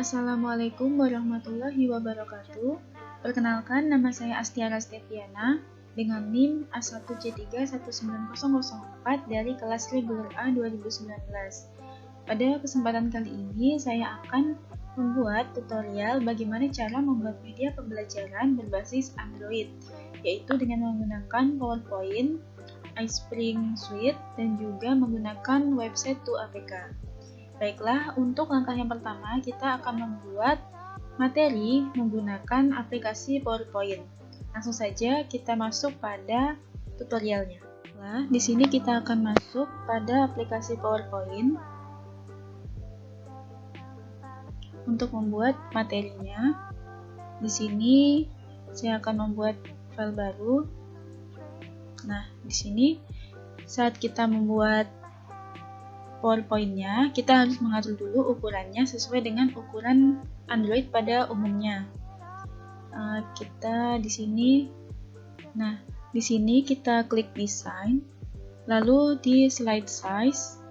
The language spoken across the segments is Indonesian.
Assalamualaikum warahmatullahi wabarakatuh. Perkenalkan, nama saya Astiara Steviana dengan NIM A1C31904 dari kelas reguler A 2019. Pada kesempatan kali ini, saya akan membuat tutorial bagaimana cara membuat media pembelajaran berbasis Android, yaitu dengan menggunakan PowerPoint, iSpring Suite, dan juga menggunakan website 2APK. Baiklah, untuk langkah yang pertama kita akan membuat materi menggunakan aplikasi PowerPoint. Langsung saja kita masuk pada tutorialnya. Nah, di sini kita akan masuk pada aplikasi PowerPoint untuk membuat materinya. Di sini saya akan membuat file baru. Nah, di sini saat kita membuat PowerPoint-nya, kita harus mengatur dulu ukurannya sesuai dengan ukuran Android pada umumnya. Kita di sini, di sini kita klik design, lalu di slide size,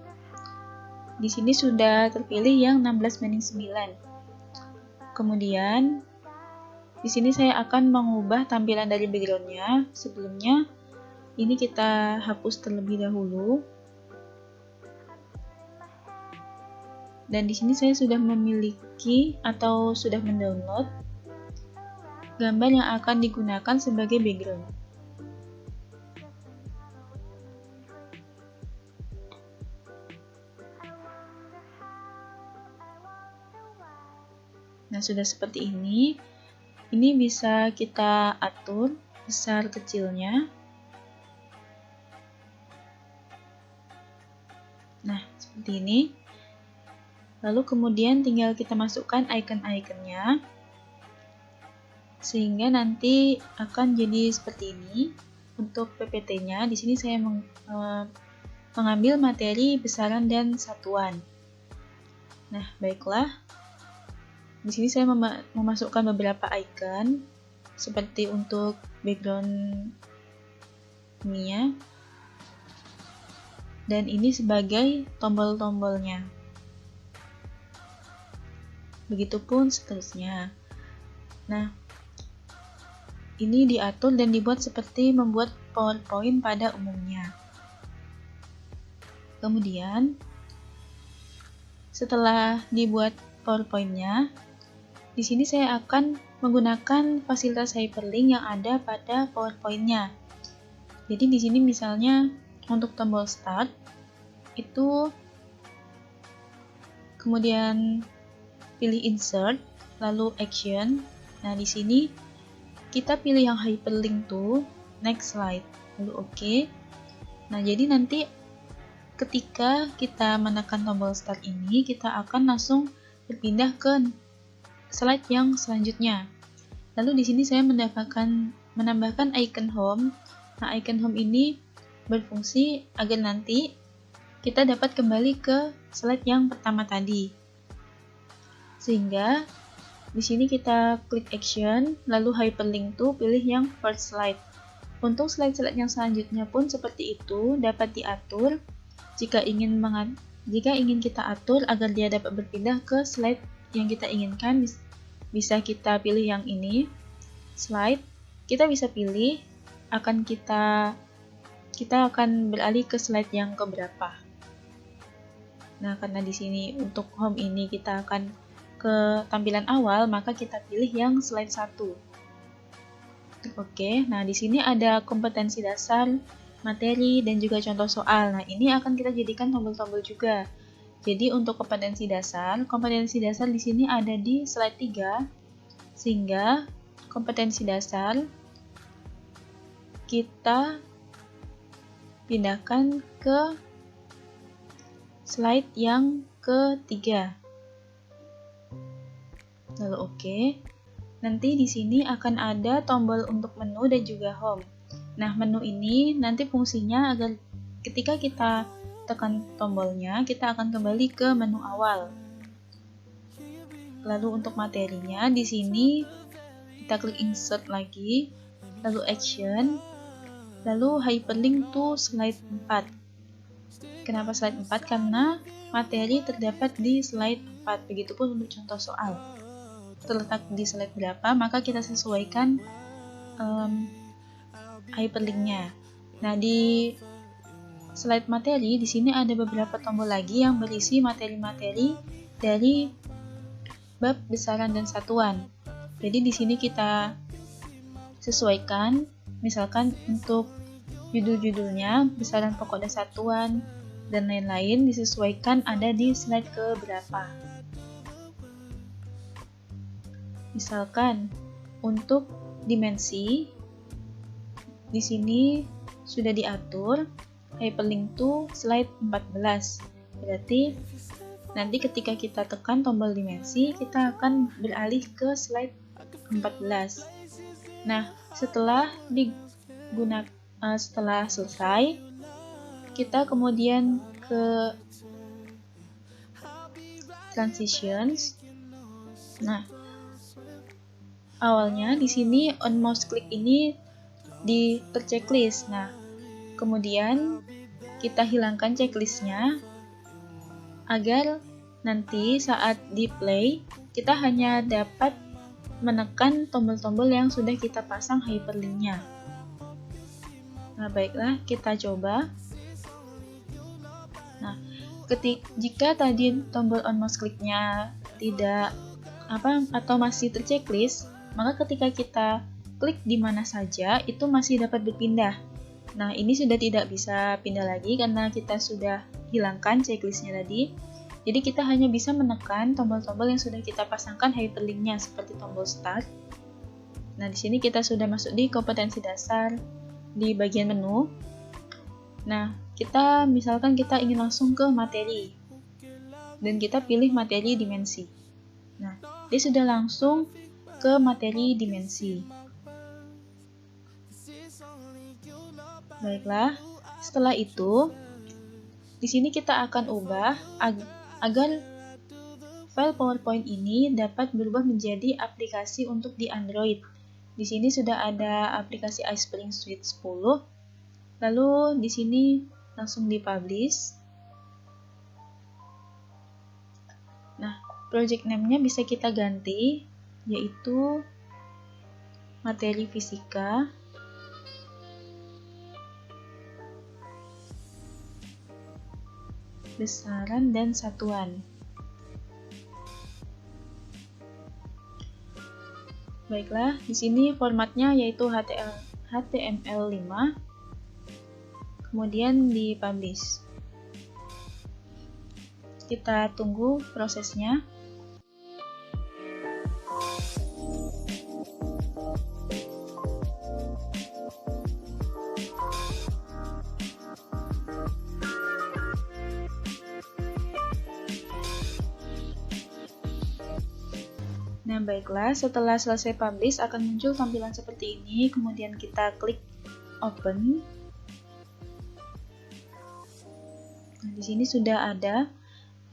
di sini sudah terpilih yang 16:9. Kemudian, di sini saya akan mengubah tampilan dari background-nya. Sebelumnya, ini kita hapus terlebih dahulu. Dan di sini saya sudah memiliki atau sudah mendownload gambar yang akan digunakan sebagai background. Nah, sudah seperti ini. Ini bisa kita atur besar kecilnya. Nah, seperti ini. Lalu kemudian tinggal kita masukkan icon-iconnya, sehingga nanti akan jadi seperti ini. Untuk PPT-nya, di sini saya mengambil materi besaran dan satuan. Nah, baiklah. Di sini saya memasukkan beberapa icon, seperti untuk background ini, dan ini sebagai tombol-tombolnya. Begitupun seterusnya. Nah, ini diatur dan dibuat seperti membuat PowerPoint pada umumnya. Kemudian, setelah dibuat PowerPoint-nya, di sini saya akan menggunakan fasilitas hyperlink yang ada pada PowerPoint-nya. Jadi di sini misalnya untuk tombol start itu, kemudian pilih insert, lalu action. Nah, di sini kita pilih yang hyperlink tuh, next slide, lalu oke. Nah, jadi nanti ketika kita menekan tombol start ini, kita akan langsung berpindah ke slide yang selanjutnya. Lalu di sini saya menambahkan icon home. Nah, icon home ini berfungsi agar nanti kita dapat kembali ke slide yang pertama tadi. Sehingga di sini kita klik action, lalu hyperlink to, pilih yang first slide. Untuk slide-slide yang selanjutnya pun seperti itu, dapat diatur jika ingin kita atur agar dia dapat berpindah ke slide yang kita inginkan. Bisa kita pilih yang ini, slide. Kita bisa pilih kita akan beralih ke slide yang keberapa. Nah, karena di sini untuk home ini kita akan ke tampilan awal, maka kita pilih yang slide 1. Oke, nah di sini ada kompetensi dasar, materi, dan juga contoh soal. Nah, ini akan kita jadikan tombol-tombol juga. Jadi untuk kompetensi dasar di sini ada di slide 3, sehingga kompetensi dasar kita pindahkan ke slide yang ketiga. Lalu oke. Nanti di sini akan ada tombol untuk menu dan juga home. Nah, menu ini nanti fungsinya agar ketika kita tekan tombolnya, kita akan kembali ke menu awal. Lalu untuk materinya, di sini kita klik insert lagi, lalu action, lalu hyperlink to slide 4. Kenapa slide 4? Karena materi terdapat di slide 4. Begitupun untuk contoh soal. Terletak di slide berapa, maka kita sesuaikan hyperlinknya. Nah, di slide materi, di sini ada beberapa tombol lagi yang berisi materi-materi dari bab besaran dan satuan. Jadi di sini kita sesuaikan, misalkan untuk judul-judulnya, besaran pokok dan satuan, dan lain-lain disesuaikan ada di slide ke berapa. Misalkan untuk dimensi, di sini sudah diatur hyperlink to slide 14. Berarti nanti ketika kita tekan tombol dimensi, kita akan beralih ke slide 14. Nah, setelah selesai, kita kemudian ke transitions. Nah, awalnya di sini on mouse click ini di checklist. Nah, kemudian kita hilangkan checklistnya agar nanti saat di play kita hanya dapat menekan tombol-tombol yang sudah kita pasang hyperlinknya. Nah, baiklah, kita coba. Nah, jika tadi tombol on mouse click-nya tidak atau masih terchecklist, maka ketika kita klik di mana saja itu masih dapat berpindah. Nah, ini sudah tidak bisa pindah lagi karena kita sudah hilangkan checklistnya tadi. Jadi kita hanya bisa menekan tombol-tombol yang sudah kita pasangkan hyperlinknya seperti tombol start. Nah, di sini kita sudah masuk di kompetensi dasar di bagian menu. Nah, misalkan kita ingin langsung ke materi dan kita pilih materi dimensi. Nah, dia sudah langsung ke materi dimensi. Baiklah, setelah itu di sini kita akan ubah agar file PowerPoint ini dapat berubah menjadi aplikasi untuk di Android. Di sini sudah ada aplikasi iSpring Suite 10. Lalu di sini langsung di-publish. Nah, project name-nya bisa kita ganti, yaitu materi fisika. Besaran dan satuan. Baiklah, di sini formatnya yaitu HTML5. Kemudian di-publish. Kita tunggu prosesnya. Nah, baiklah, setelah selesai publish akan muncul tampilan seperti ini, kemudian kita klik open. Nah, di sini sudah ada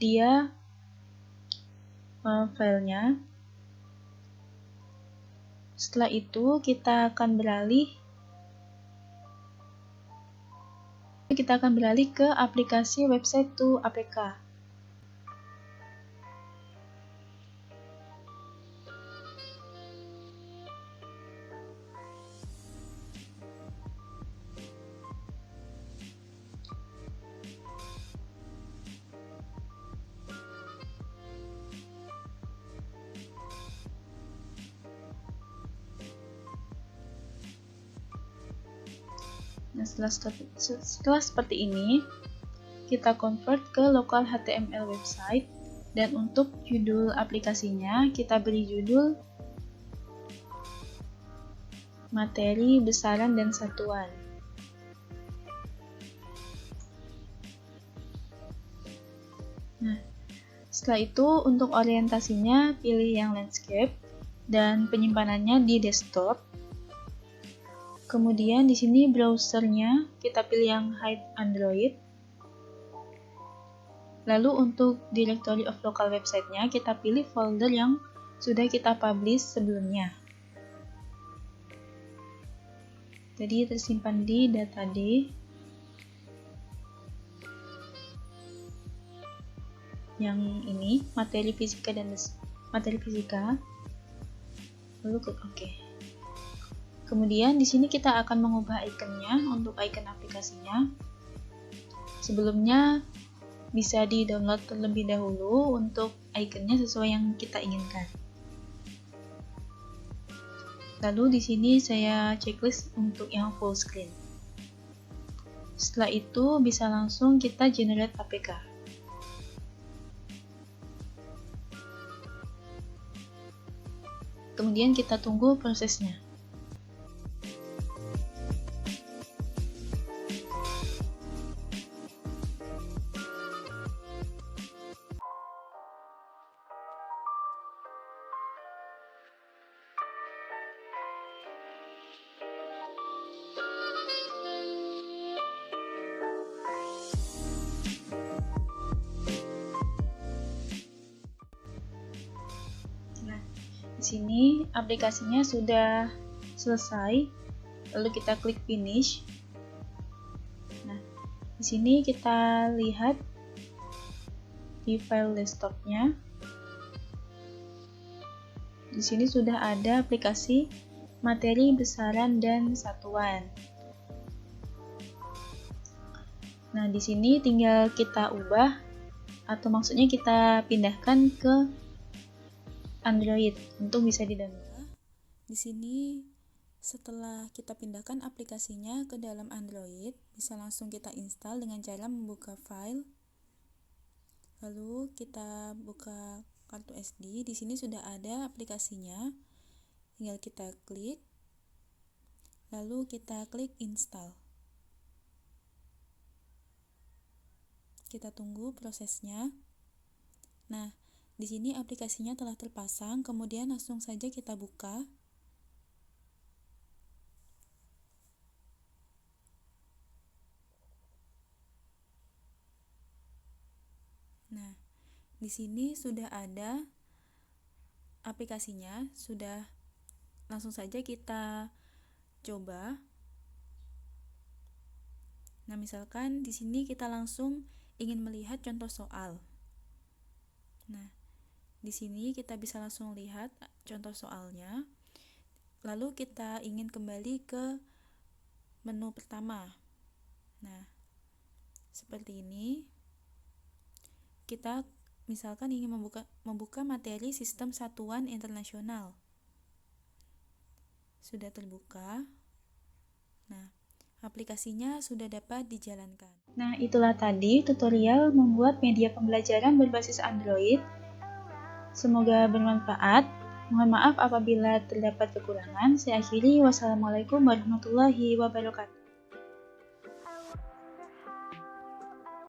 dia filenya. Setelah itu kita akan beralih ke aplikasi website to APK. Nah, setelah seperti ini, kita convert ke local HTML website, dan untuk judul aplikasinya kita beri judul materi besaran dan satuan. Nah, setelah itu untuk orientasinya pilih yang landscape dan penyimpanannya di desktop. Kemudian di sini browsernya kita pilih yang hide Android. Lalu untuk directory of local website-nya kita pilih folder yang sudah kita publish sebelumnya. Jadi tersimpan di data D. yang ini, materi fisika, lalu klik OK. Kemudian di sini kita akan mengubah ikonnya untuk ikon aplikasinya. Sebelumnya bisa di-download terlebih dahulu untuk ikonnya sesuai yang kita inginkan. Lalu di sini saya checklist untuk yang full screen. Setelah itu bisa langsung kita generate APK. Kemudian kita tunggu prosesnya. Di sini aplikasinya sudah selesai, lalu kita klik finish. Nah, di sini kita lihat di file desktopnya. Di sini sudah ada aplikasi materi besaran dan satuan. Nah, di sini tinggal kita ubah, atau maksudnya kita pindahkan ke Android untuk bisa di-download. Di sini setelah kita pindahkan aplikasinya ke dalam Android, bisa langsung kita install dengan cara membuka file. Lalu kita buka kartu SD. Di sini sudah ada aplikasinya. Tinggal kita klik. Lalu kita klik install. Kita tunggu prosesnya. Nah, di sini aplikasinya telah terpasang, kemudian langsung saja kita buka. Nah, di sini sudah ada aplikasinya, sudah langsung saja kita coba. Nah, misalkan di sini kita langsung ingin melihat contoh soal. Nah, di sini kita bisa langsung lihat contoh soalnya. Lalu kita ingin kembali ke menu pertama. Nah, seperti ini. Kita misalkan ingin membuka materi sistem satuan internasional. Sudah terbuka. Nah, aplikasinya sudah dapat dijalankan. Nah, itulah tadi tutorial membuat media pembelajaran berbasis Android. Semoga bermanfaat. Mohon maaf apabila terdapat kekurangan. Saya akhiri. Wassalamualaikum warahmatullahi wabarakatuh.